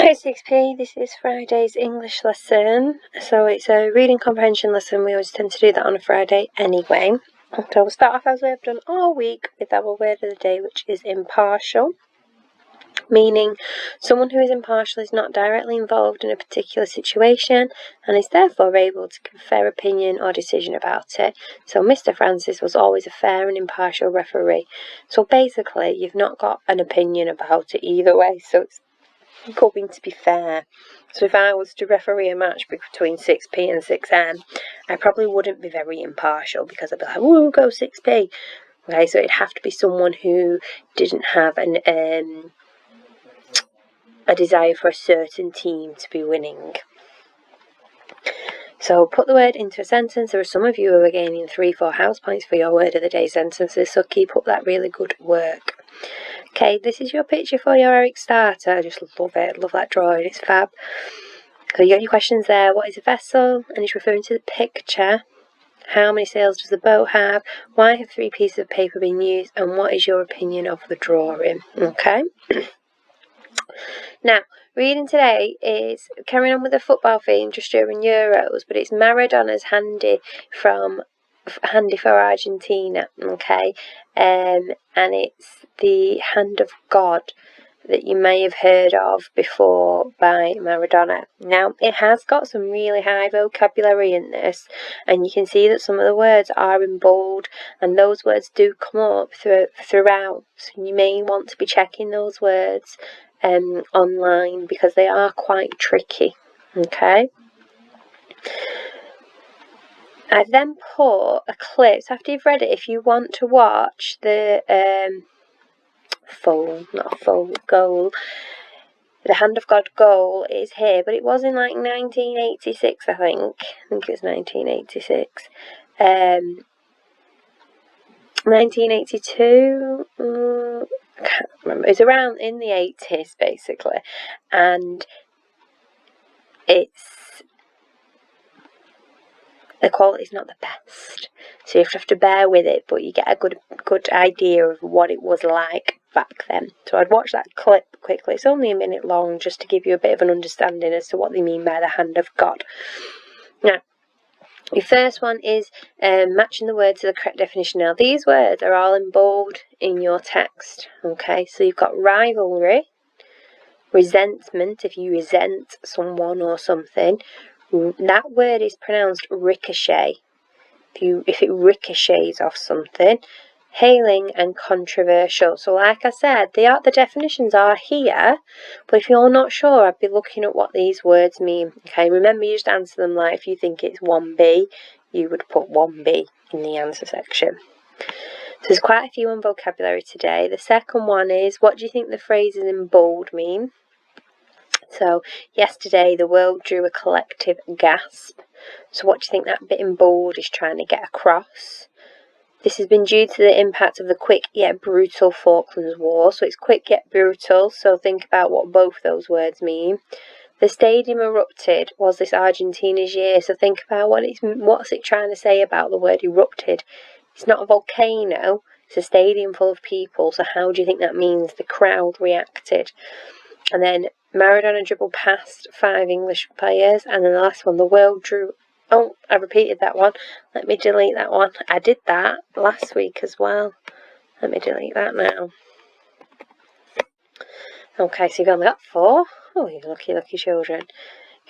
Alright, 6P, this is Friday's English lesson. So it's a reading comprehension lesson. We always tend to do that on a Friday anyway. So we'll start off as we have done all week with our word of the day, which is impartial. Meaning someone who is impartial is not directly involved in a particular situation and is therefore able to give a fair opinion or decision about it. So Mr. Francis was always a fair and impartial referee. So basically you've not got an opinion about it either way, so it's going to be fair. So if I was to referee a match between 6P and 6M, I probably wouldn't be very impartial because I'd be like, woo, go 6P. Okay, so it'd have to be someone who didn't have a desire for a certain team to be winning. So put the word into a sentence. There are some of you who are gaining 3-4 house points for your word of the day sentences, so keep up that really good work. Okay, this is your picture for your Eric Starter. I just love it. Love that drawing. It's fab. So you got your questions there. What is a vessel? And it's referring to the picture. How many sails does the boat have? Why have 3 pieces of paper been used? And what is your opinion of the drawing? Okay. Now, reading today is carrying on with the football theme just during Euros, but it's Maradona's handy for Argentina, okay, and it's the hand of God that you may have heard of before by Maradona. Now, it has got some really high vocabulary in this, and you can see that some of the words are in bold, and those words do come up throughout, so you may want to be checking those words online because they are quite tricky, okay. I then put a clip, so after you've read it, if you want to watch the goal, the Hand of God goal is here, but it was in like 1986, I think it was 1986, 1982, I can't remember, it's around in the 80s basically, and the quality's not the best, so you have to bear with it, but you get a good idea of what it was like back then. So I'd watch that clip quickly. It's only a minute long, just to give you a bit of an understanding as to what they mean by the hand of God. Now, your first one is matching the word to the correct definition. Now, these words are all in bold in your text, okay? So you've got rivalry, resentment, if you resent someone or something. That word is pronounced ricochet, if it ricochets off something. Hailing and controversial. So like I said, the definitions are here, but if you're not sure, I'd be looking at what these words mean. Okay, remember, you just answer them like if you think it's 1B, you would put 1B in the answer section. So there's quite a few on vocabulary today. The second one is, what do you think the phrases in bold mean? So yesterday the world drew a collective gasp. So what do you think that bit in bold is trying to get across? This has been due to the impact of the quick yet brutal Falklands War. So it's quick yet brutal, so think about what both those words mean. The stadium erupted. Was this Argentina's year? So think about what's it trying to say about the word erupted. It's not a volcano, it's a stadium full of people. So how do you think that means the crowd reacted? And then Maradona dribbled past 5 English players. And then the last one, the world drew... Oh, I repeated that one. Let me delete that one. I did that last week as well. Let me delete that now. Okay, so you've only got 4. Oh, you lucky, lucky children.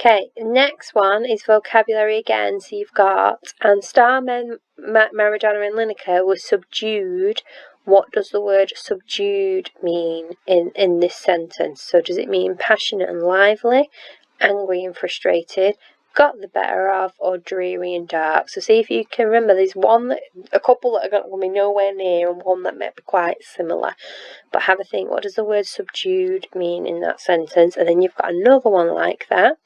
Okay, next one is vocabulary again. So you've got, and starmen Maradona and Lineker were subdued. What does the word subdued mean in this sentence? So does it mean passionate and lively, angry and frustrated, got the better of, or dreary and dark? So see if you can remember, there's a couple that are going to be nowhere near and one that might be quite similar, but have a think, what does the word subdued mean in that sentence? And then you've got another one like that,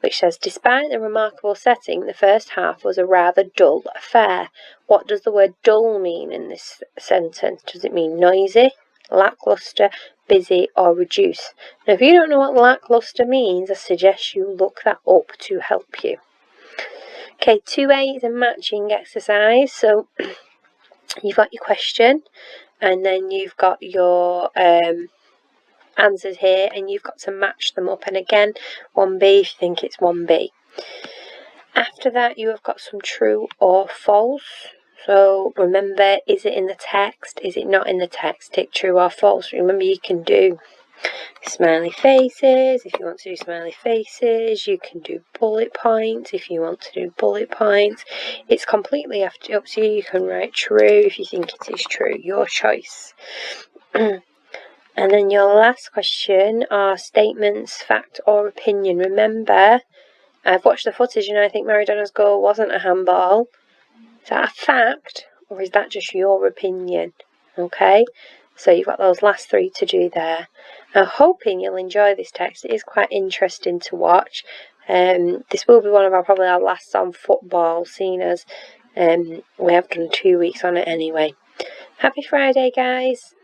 which says, despite the remarkable setting, the first half was a rather dull affair. What does the word dull mean in this sentence? Does it mean noisy, lackluster, busy, or reduce? Now, if you don't know what lackluster means, I suggest you look that up to help you. Okay, 2A is a matching exercise. So you've got your question, and then you've got your answers here, and you've got to match them up. And again, 1B if you think it's 1B. After that, you have got some true or false. So remember, is it in the text? Is it not in the text? Tick true or false. Remember, you can do smiley faces if you want to do smiley faces. You can do bullet points if you want to do bullet points. It's completely up to you. You can write true if you think it is true. Your choice. And then your last question are statements, fact or opinion. Remember, I've watched the footage and I think Maradona's goal wasn't a handball. Is that a fact or is that just your opinion? Okay, so you've got those last 3 to do there. I'm hoping you'll enjoy this text. It is quite interesting to watch. This will be one of probably our last on football, seeing as we have done 2 weeks on it anyway. Happy Friday, guys.